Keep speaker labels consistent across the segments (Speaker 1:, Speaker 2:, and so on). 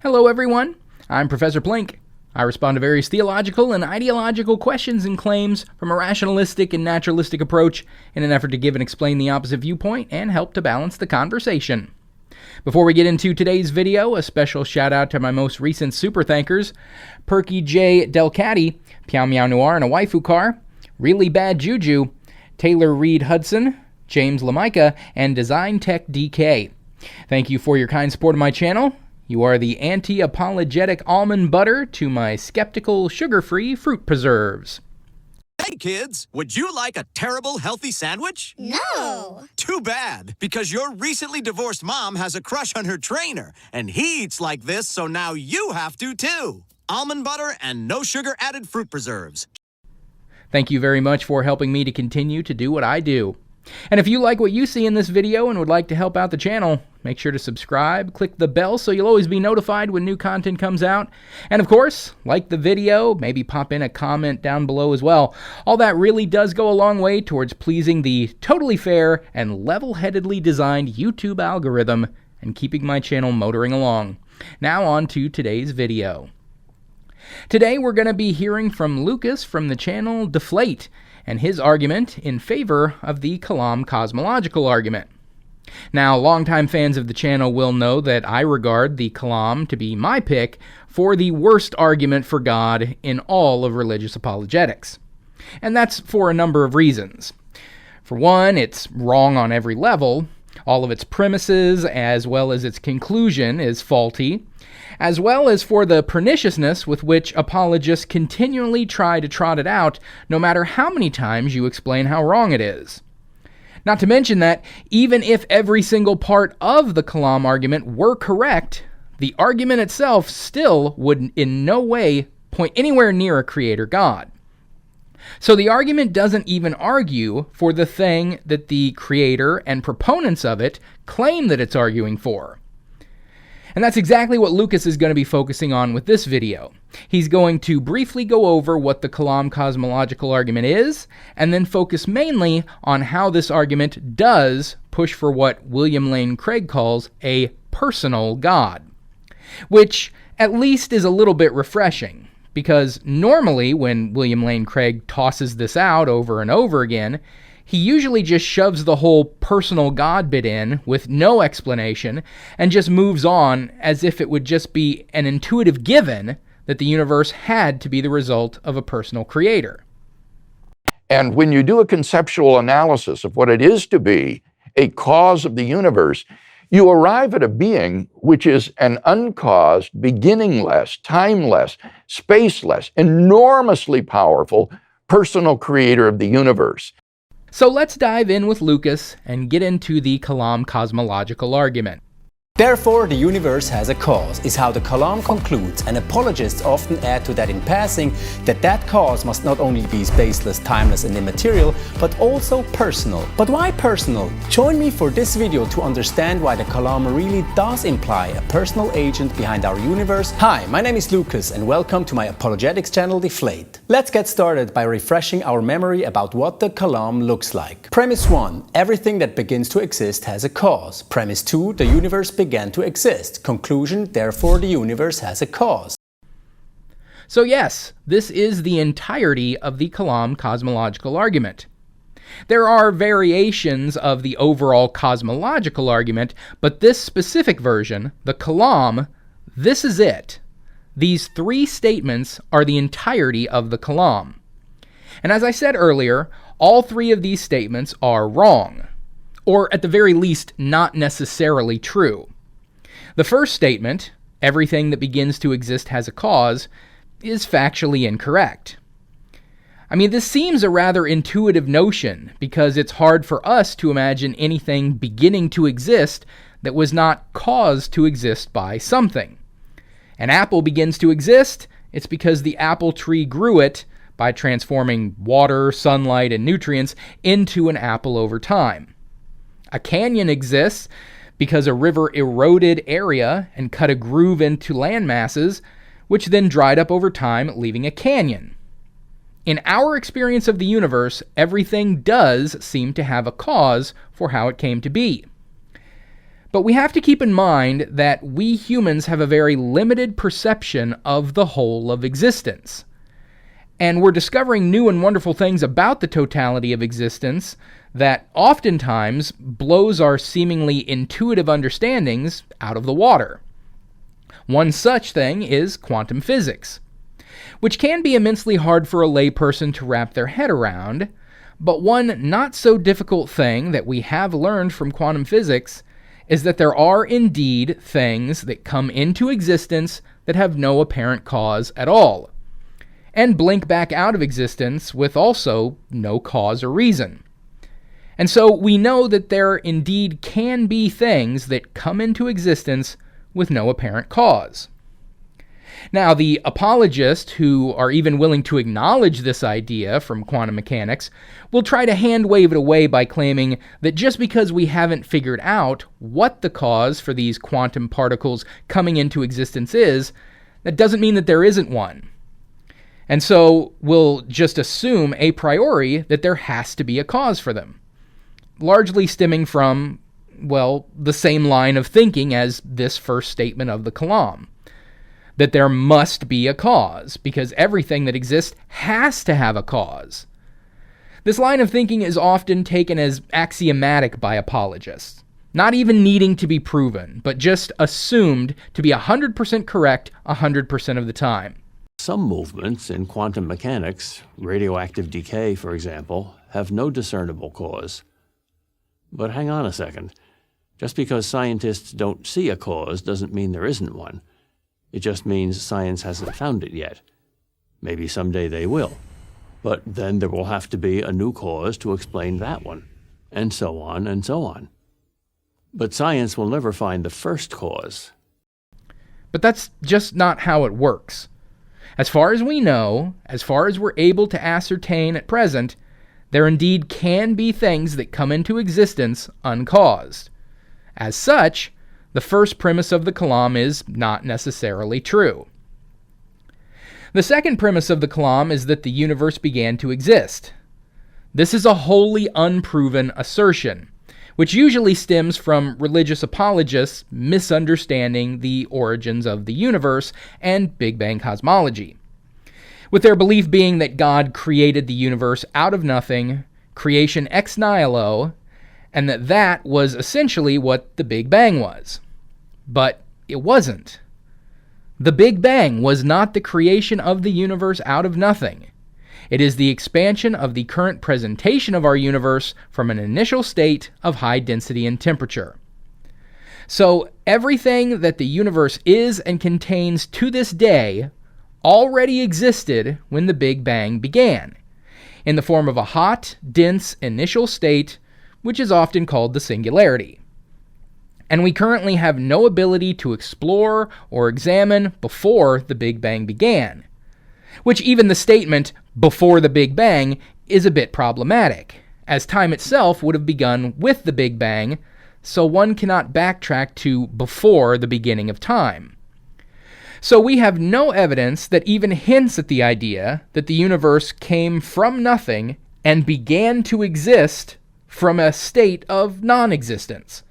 Speaker 1: Hello everyone, I'm Professor Plink. I respond to various theological and ideological questions and claims from a rationalistic and naturalistic approach in an effort to give and explain the opposite viewpoint and help to balance the conversation. Before we get into today's video, a special shout out to my most recent super thankers, Perky J. Delcatty, Piao Meow Noir and a Waifu Car, Really Bad Juju, Taylor Reed Hudson, James Lamica, and Design Tech DK. Thank you for your kind support of my channel. You are the anti-apologetic almond butter to my skeptical sugar-free fruit preserves.
Speaker 2: Hey kids, would you like a terrible healthy sandwich?
Speaker 3: No!
Speaker 2: Too bad, because your recently divorced mom has a crush on her trainer, and he eats like this, so now you have to too. Almond butter and no sugar added fruit preserves.
Speaker 1: Thank you very much for helping me to continue to do what I do. And if you like what you see in this video and would like to help out the channel, make sure to subscribe, click the bell so you'll always be notified when new content comes out. And of course, like the video, maybe pop in a comment down below as well. All that really does go a long way towards pleasing the totally fair and level-headedly designed YouTube algorithm and keeping my channel motoring along. Now on to today's video. Today we're going to be hearing from Lucas from the channel Deflate and his argument in favor of the Kalam cosmological argument. Now, longtime fans of the channel will know that I regard the Kalam to be my pick for the worst argument for God in all of religious apologetics. And that's for a number of reasons. For one, it's wrong on every level. All of its premises, as well as its conclusion, is faulty, as well as for the perniciousness with which apologists continually try to trot it out, no matter how many times you explain how wrong it is. Not to mention that, even if every single part of the Kalam argument were correct, the argument itself still would in no way point anywhere near a creator God. So the argument doesn't even argue for the thing that the creator and proponents of it claim that it's arguing for. And that's exactly what Lucas is going to be focusing on with this video. He's going to briefly go over what the Kalam cosmological argument is, and then focus mainly on how this argument does push for what William Lane Craig calls a personal God. Which at least is a little bit refreshing, because normally when William Lane Craig tosses this out over and over again, he usually just shoves the whole personal God bit in with no explanation and just moves on as if it would just be an intuitive given that the universe had to be the result of a personal creator.
Speaker 4: And when you do a conceptual analysis of what it is to be a cause of the universe, you arrive at a being which is an uncaused, beginningless, timeless, spaceless, enormously powerful personal creator of the universe.
Speaker 1: So let's dive in with Lucas and get into the Kalam cosmological argument.
Speaker 5: Therefore, the universe has a cause, is how the Kalam concludes, and apologists often add to that in passing that that cause must not only be spaceless, timeless and immaterial, but also personal. But why personal? Join me for this video to understand why the Kalam really does imply a personal agent behind our universe. Hi, my name is Lucas and welcome to my apologetics channel Deflate. Let's get started by refreshing our memory about what the Kalam looks like. Premise 1. Everything that begins to exist has a cause. Premise 2. The universe began to exist. Conclusion, therefore the universe has a cause.
Speaker 1: So yes, this is the entirety of the Kalam cosmological argument. There are variations of the overall cosmological argument, but this specific version, the Kalam, this is it. These three statements are the entirety of the Kalam. And as I said earlier, all three of these statements are wrong, or at the very least not necessarily true. The first statement, everything that begins to exist has a cause, is factually incorrect. I mean, this seems a rather intuitive notion because it's hard for us to imagine anything beginning to exist that was not caused to exist by something. An apple begins to exist, it's because the apple tree grew it by transforming water, sunlight, and nutrients into an apple over time. A canyon exists because a river eroded area and cut a groove into land masses, which then dried up over time, leaving a canyon. In our experience of the universe, everything does seem to have a cause for how it came to be. But we have to keep in mind that we humans have a very limited perception of the whole of existence. And we're discovering new and wonderful things about the totality of existence that oftentimes blows our seemingly intuitive understandings out of the water. One such thing is quantum physics, which can be immensely hard for a layperson to wrap their head around, but one not so difficult thing that we have learned from quantum physics is that there are indeed things that come into existence that have no apparent cause at all, and blink back out of existence with also no cause or reason. And so we know that there indeed can be things that come into existence with no apparent cause. Now, the apologists who are even willing to acknowledge this idea from quantum mechanics will try to hand-wave it away by claiming that just because we haven't figured out what the cause for these quantum particles coming into existence is, that doesn't mean that there isn't one. And so we'll just assume a priori that there has to be a cause for them, largely stemming from, well, the same line of thinking as this first statement of the Kalam, that there must be a cause, because everything that exists has to have a cause. This line of thinking is often taken as axiomatic by apologists, not even needing to be proven, but just assumed to be 100% correct 100% of the time.
Speaker 3: Some movements in quantum mechanics, radioactive decay, for example, have no discernible cause. But hang on a second. Just because scientists don't see a cause doesn't mean there isn't one. It just means science hasn't found it yet. Maybe someday they will. But then there will have to be a new cause to explain that one, and so on and so on. But science will never find the first cause.
Speaker 1: But that's just not how it works. As far as we know, as far as we're able to ascertain at present, there indeed can be things that come into existence uncaused. As such, the first premise of the Kalam is not necessarily true. The second premise of the Kalam is that the universe began to exist. This is a wholly unproven assertion, which usually stems from religious apologists misunderstanding the origins of the universe and Big Bang cosmology, with their belief being that God created the universe out of nothing, creation ex nihilo, and that was essentially what the Big Bang was. But it wasn't. The Big Bang was not the creation of the universe out of nothing. It is the expansion of the current presentation of our universe from an initial state of high density and temperature. So everything that the universe is and contains to this day already existed when the Big Bang began, in the form of a hot, dense initial state, which is often called the singularity. And we currently have no ability to explore or examine before the Big Bang began, which even the statement, before the Big Bang, is a bit problematic, as time itself would have begun with the Big Bang, so one cannot backtrack to before the beginning of time. So we have no evidence that even hints at the idea that the universe came from nothing and began to exist from a state of non-existence.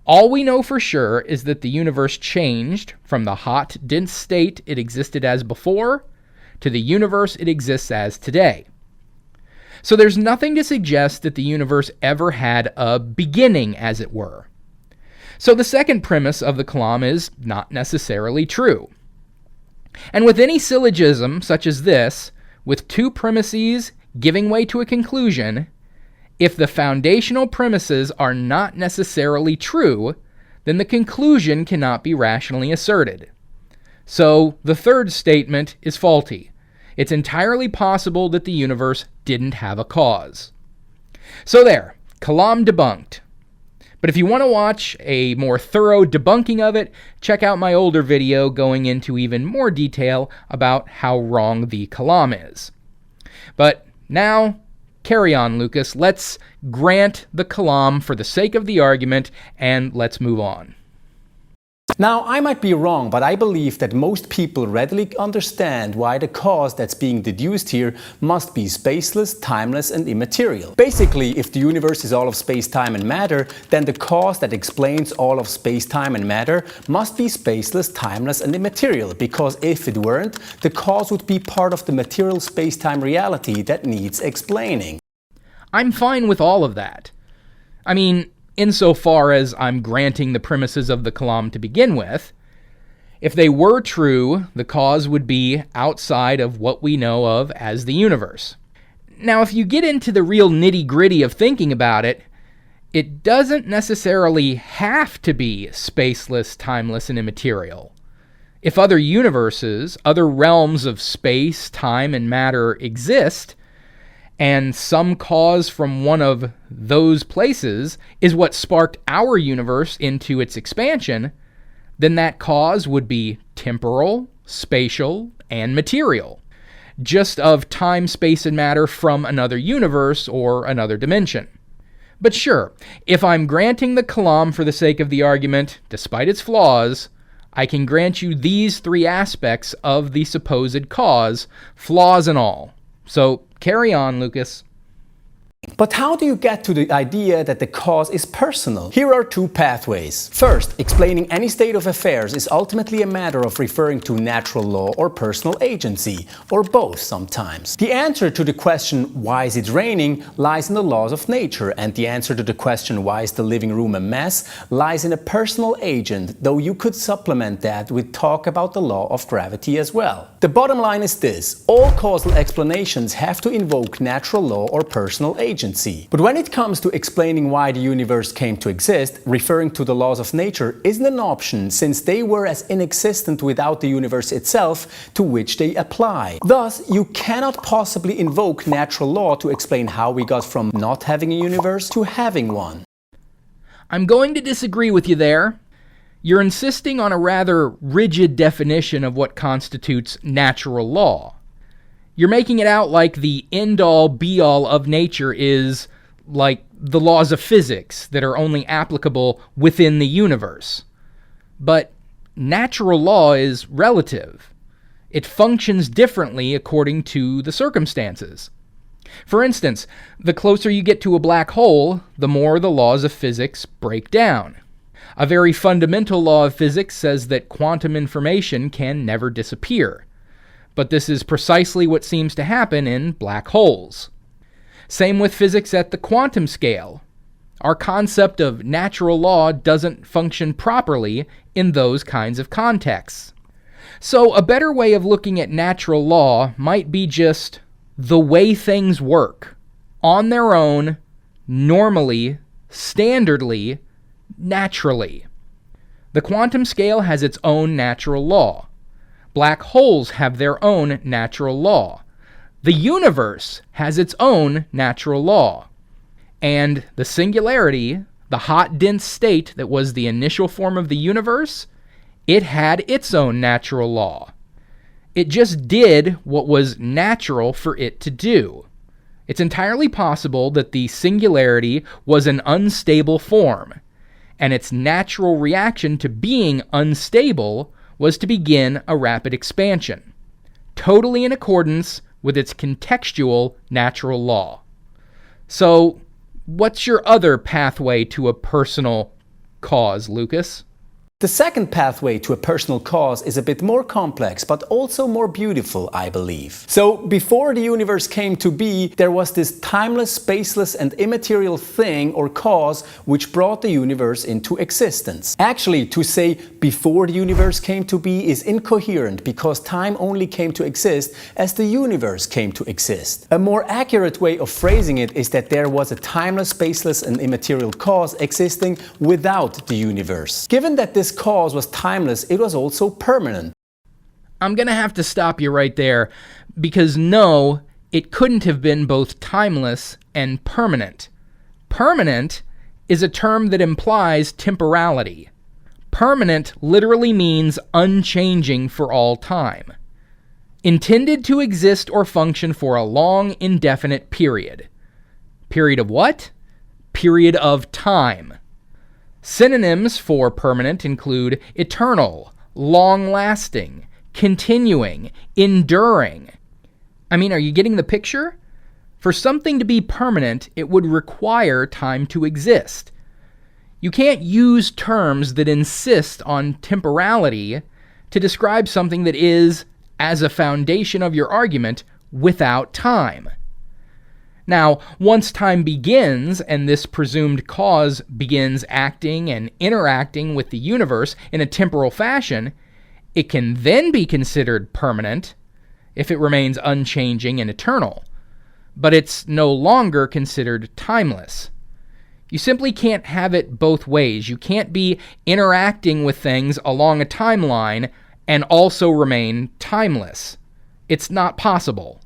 Speaker 1: All we know for sure is that the universe changed from the hot, dense state it existed as before to the universe it exists as today. So there's nothing to suggest that the universe ever had a beginning, as it were. So the second premise of the Kalam is not necessarily true. And with any syllogism such as this, with two premises giving way to a conclusion, if the foundational premises are not necessarily true, then the conclusion cannot be rationally asserted. So the third statement is faulty. It's entirely possible that the universe didn't have a cause. So there, Kalam debunked. But if you want to watch a more thorough debunking of it, check out my older video going into even more detail about how wrong the Kalam is. But now, carry on, Lucas. Let's grant the Kalam for the sake of the argument, and let's move on.
Speaker 5: Now, I might be wrong, but I believe that most people readily understand why the cause that's being deduced here must be spaceless, timeless, and immaterial. Basically, if the universe is all of space, time, and matter, then the cause that explains all of space, time, and matter must be spaceless, timeless, and immaterial, because if it weren't, the cause would be part of the material space-time reality that needs explaining.
Speaker 1: I'm fine with all of that. I mean, insofar as I'm granting the premises of the Kalam to begin with. If they were true, the cause would be outside of what we know of as the universe. Now, if you get into the real nitty-gritty of thinking about it, it doesn't necessarily have to be spaceless, timeless, and immaterial. If other universes, other realms of space, time, and matter exist, and some cause from one of those places is what sparked our universe into its expansion, then that cause would be temporal, spatial, and material, just of time, space, and matter from another universe or another dimension. But sure, if I'm granting the Kalam for the sake of the argument, despite its flaws, I can grant you these three aspects of the supposed cause, flaws and all. So carry on, Lucas.
Speaker 5: But how do you get to the idea that the cause is personal? Here are two pathways. First, explaining any state of affairs is ultimately a matter of referring to natural law or personal agency, or both sometimes. The answer to the question, why is it raining, lies in the laws of nature, and the answer to the question, why is the living room a mess, lies in a personal agent, though you could supplement that with talk about the law of gravity as well. The bottom line is this: all causal explanations have to invoke natural law or personal agency. But when it comes to explaining why the universe came to exist, referring to the laws of nature isn't an option, since they were as inexistent without the universe itself to which they apply. Thus, you cannot possibly invoke natural law to explain how we got from not having a universe to having one.
Speaker 1: I'm going to disagree with you there. You're insisting on a rather rigid definition of what constitutes natural law. You're making it out like the end-all, be-all of nature is like the laws of physics that are only applicable within the universe. But natural law is relative. It functions differently according to the circumstances. For instance, the closer you get to a black hole, the more the laws of physics break down. A very fundamental law of physics says that quantum information can never disappear. But this is precisely what seems to happen in black holes. Same with physics at the quantum scale. Our concept of natural law doesn't function properly in those kinds of contexts. So a better way of looking at natural law might be just the way things work, on their own, normally, standardly, naturally. The quantum scale has its own natural law. Black holes have their own natural law. The universe has its own natural law. And the singularity, the hot, dense state that was the initial form of the universe, it had its own natural law. It just did what was natural for it to do. It's entirely possible that the singularity was an unstable form, and its natural reaction to being unstable was to begin a rapid expansion, totally in accordance with its contextual natural law. So, what's your other pathway to a personal cause, Lucas?
Speaker 5: The second pathway to a personal cause is a bit more complex, but also more beautiful, I believe. So, before the universe came to be, there was this timeless, spaceless, and immaterial thing or cause which brought the universe into existence. Actually, to say before the universe came to be is incoherent, because time only came to exist as the universe came to exist. A more accurate way of phrasing it is that there was a timeless, spaceless, and immaterial cause existing without the universe. Given that this cause was timeless, it was also permanent.
Speaker 1: I'm going to have to stop you right there, because no, it couldn't have been both timeless and permanent. Permanent is a term that implies temporality. Permanent literally means unchanging for all time. Intended to exist or function for a long, indefinite period. Period of what? Period of time. Synonyms for permanent include eternal, long-lasting, continuing, enduring. I mean, are you getting the picture? For something to be permanent, it would require time to exist. You can't use terms that insist on temporality to describe something that is, as a foundation of your argument, without time. Now, once time begins, and this presumed cause begins acting and interacting with the universe in a temporal fashion, it can then be considered permanent if it remains unchanging and eternal. But it's no longer considered timeless. You simply can't have it both ways. You can't be interacting with things along a timeline and also remain timeless. It's not possible.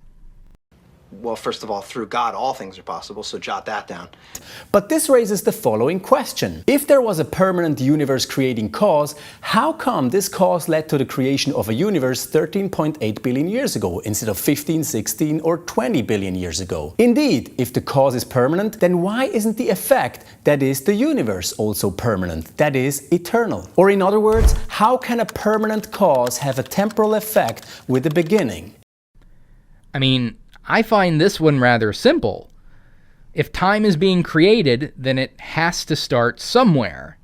Speaker 6: Well, first of all, through God, all things are possible, so jot that down.
Speaker 5: But this raises the following question. If there was a permanent universe-creating cause, how come this cause led to the creation of a universe 13.8 billion years ago instead of 15, 16, or 20 billion years ago? Indeed, if the cause is permanent, then why isn't the effect, that is, the universe, also permanent, that is, eternal? Or in other words, how can a permanent cause have a temporal effect with a beginning?
Speaker 1: I mean, I find this one rather simple. If time is being created, then it has to start somewhere.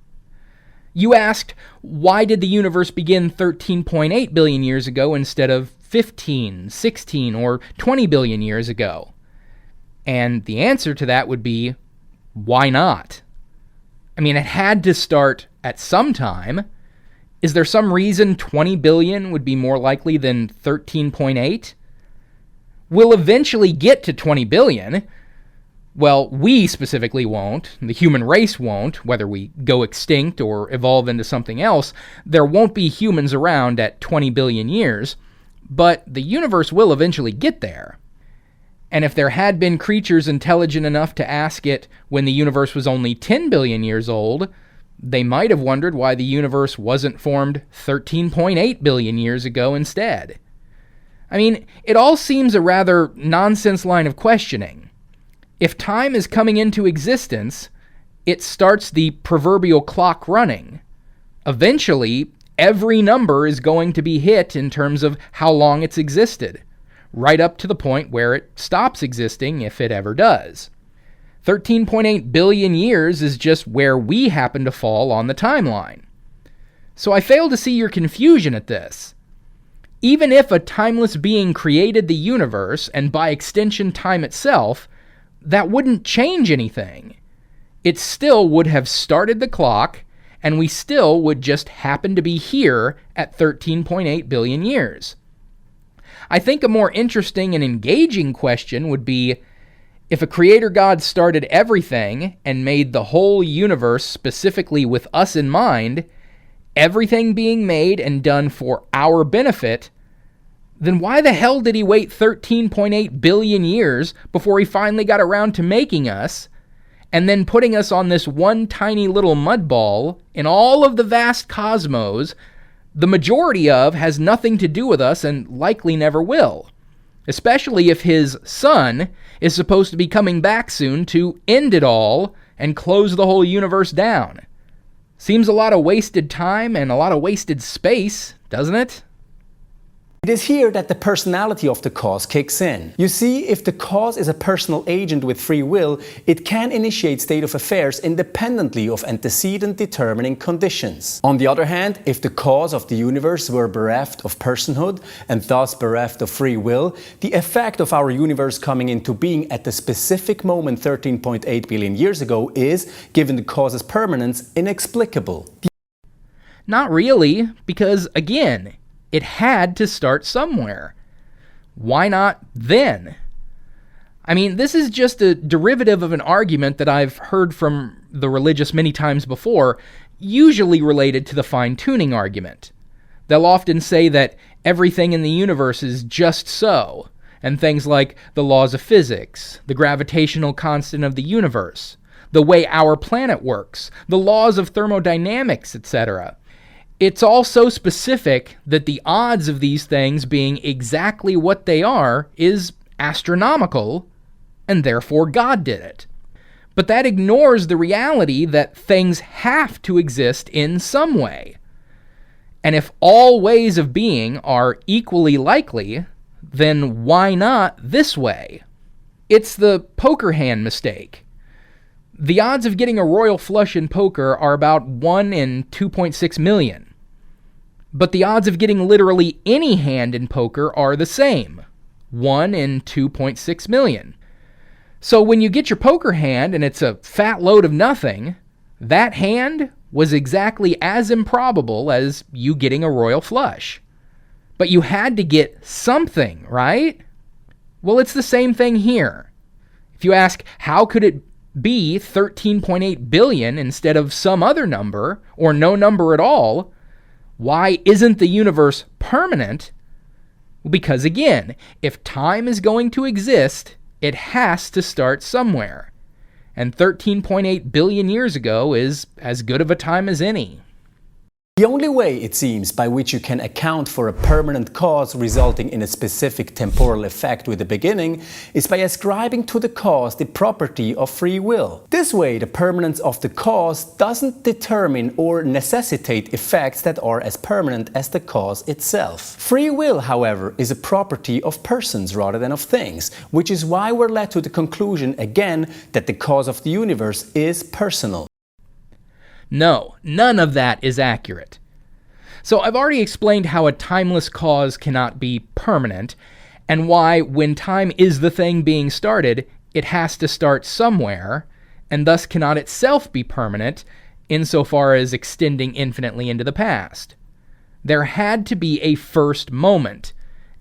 Speaker 1: You asked, why did the universe begin 13.8 billion years ago instead of 15, 16, or 20 billion years ago? And the answer to that would be, why not? I mean, it had to start at some time. Is there some reason 20 billion would be more likely than 13.8? We'll eventually get to 20 billion. Well, we specifically won't. The human race won't. Whether we go extinct or evolve into something else, there won't be humans around at 20 billion years. But the universe will eventually get there. And if there had been creatures intelligent enough to ask it when the universe was only 10 billion years old, they might have wondered why the universe wasn't formed 13.8 billion years ago instead. I mean, it all seems a rather nonsense line of questioning. If time is coming into existence, it starts the proverbial clock running. Eventually, every number is going to be hit in terms of how long it's existed, right up to the point where it stops existing if it ever does. 13.8 billion years is just where we happen to fall on the timeline. So I fail to see your confusion at this. Even if a timeless being created the universe, and by extension time itself, that wouldn't change anything. It still would have started the clock, and we still would just happen to be here at 13.8 billion years. I think a more interesting and engaging question would be, if a creator God started everything and made the whole universe specifically with us in mind, everything being made and done for our benefit, then why the hell did he wait 13.8 billion years before he finally got around to making us, and then putting us on this one tiny little mud ball in all of the vast cosmos, the majority of has nothing to do with us and likely never will, especially if his son is supposed to be coming back soon to end it all and close the whole universe down? Seems a lot of wasted time and a lot of wasted space, doesn't it?
Speaker 5: It is here that the personality of the cause kicks in. You see, if the cause is a personal agent with free will, it can initiate state of affairs independently of antecedent determining conditions. On the other hand, if the cause of the universe were bereft of personhood and thus bereft of free will, the effect of our universe coming into being at the specific moment 13.8 billion years ago is, given the cause's permanence, inexplicable.
Speaker 1: Not really, because again, it had to start somewhere. Why not then? I mean, this is just a derivative of an argument that I've heard from the religious many times before, usually related to the fine-tuning argument. They'll often say that everything in the universe is just so, and things like the laws of physics, the gravitational constant of the universe, the way our planet works, the laws of thermodynamics, etc. It's all so specific that the odds of these things being exactly what they are is astronomical, and therefore God did it. But that ignores the reality that things have to exist in some way. And if all ways of being are equally likely, then why not this way? It's the poker hand mistake. The odds of getting a royal flush in poker are about 1 in 2.6 million. But the odds of getting literally any hand in poker are the same, 1 in 2.6 million. So when you get your poker hand and it's a fat load of nothing, that hand was exactly as improbable as you getting a royal flush. But you had to get something, right? Well, it's the same thing here. If you ask, how could it be 13.8 billion instead of some other number, or no number at all, why isn't the universe permanent? Because again, if time is going to exist, it has to start somewhere. And 13.8 billion years ago is as good of a time as any.
Speaker 5: The only way, it seems, by which you can account for a permanent cause resulting in a specific temporal effect with a beginning is by ascribing to the cause the property of free will. This way, the permanence of the cause doesn't determine or necessitate effects that are as permanent as the cause itself. Free will, however, is a property of persons rather than of things, which is why we're led to the conclusion again that the cause of the universe is personal.
Speaker 1: No, none of that is accurate. So I've already explained how a timeless cause cannot be permanent, and why when time is the thing being started, it has to start somewhere, and thus cannot itself be permanent insofar as extending infinitely into the past. There had to be a first moment,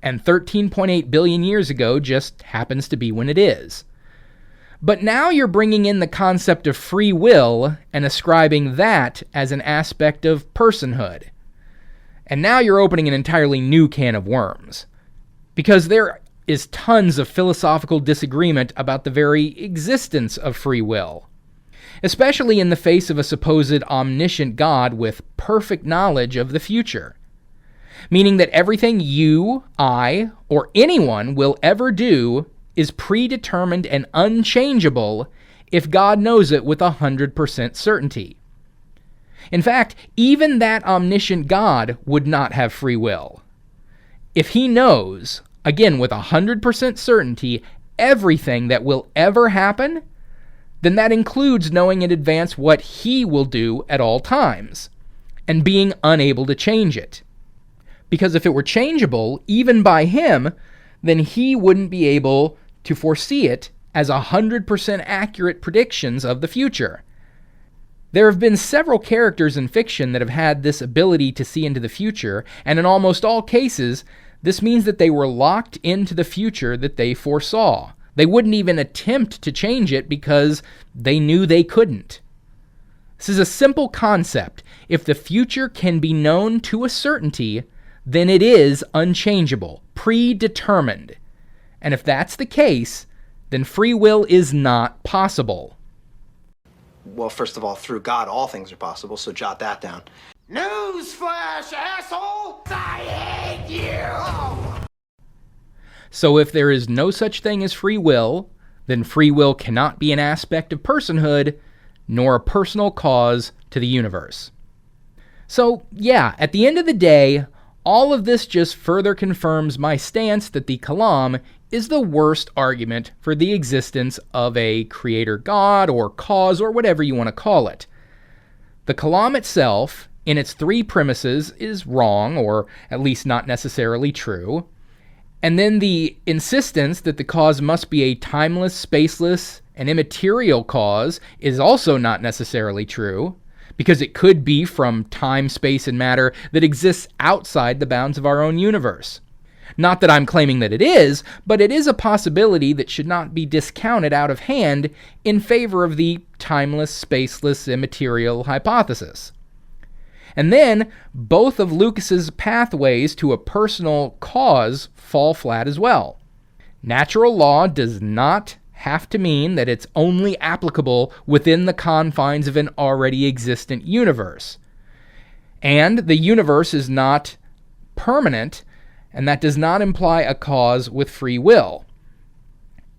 Speaker 1: and 13.8 billion years ago just happens to be when it is. But now you're bringing in the concept of free will and ascribing that as an aspect of personhood. And now you're opening an entirely new can of worms. Because there is tons of philosophical disagreement about the very existence of free will, especially in the face of a supposed omniscient God with perfect knowledge of the future. Meaning that everything you, I, or anyone will ever do is predetermined and unchangeable if God knows it with 100% certainty. In fact, even that omniscient God would not have free will. If he knows, again with 100% certainty, everything that will ever happen, then that includes knowing in advance what he will do at all times, and being unable to change it. Because if it were changeable, even by him, then he wouldn't be able to foresee it as 100% accurate predictions of the future. There have been several characters in fiction that have had this ability to see into the future, and in almost all cases, this means that they were locked into the future that they foresaw. They wouldn't even attempt to change it because they knew they couldn't. This is a simple concept. If the future can be known to a certainty, then it is unchangeable, predetermined. And if that's the case, then free will is not possible.
Speaker 6: Well, first of all, through God, all things are possible, so jot that down. Newsflash, asshole! I hate you!
Speaker 1: So if there is no such thing as free will, then free will cannot be an aspect of personhood, nor a personal cause to the universe. So, yeah, at the end of the day, all of this just further confirms my stance that the Kalam is the worst argument for the existence of a creator god or cause or whatever you want to call it. The Kalam itself, in its three premises, is wrong, or at least not necessarily true. And then the insistence that the cause must be a timeless, spaceless, and immaterial cause is also not necessarily true, because it could be from time, space, and matter that exists outside the bounds of our own universe. Not that I'm claiming that it is, but it is a possibility that should not be discounted out of hand in favor of the timeless, spaceless, immaterial hypothesis. And then, both of Lucas's pathways to a personal cause fall flat as well. Natural law does not have to mean that it's only applicable within the confines of an already existent universe. And the universe is not permanent, and that does not imply a cause with free will.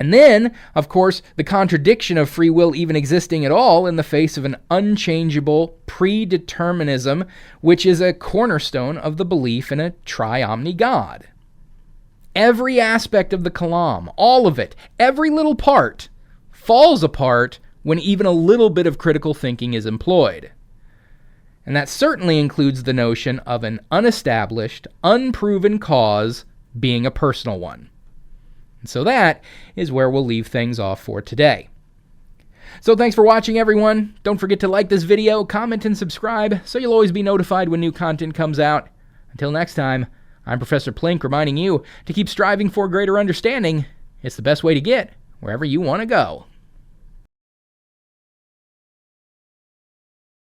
Speaker 1: And then, of course, the contradiction of free will even existing at all in the face of an unchangeable predeterminism, which is a cornerstone of the belief in a tri-omni God. Every aspect of the Kalam, all of it, every little part, falls apart when even a little bit of critical thinking is employed. And that certainly includes the notion of an unestablished, unproven cause being a personal one. And so that is where we'll leave things off for today. So thanks for watching, everyone. Don't forget to like this video, comment, and subscribe so you'll always be notified when new content comes out. Until next time, I'm Professor Plink reminding you to keep striving for greater understanding. It's the best way to get wherever you want to go.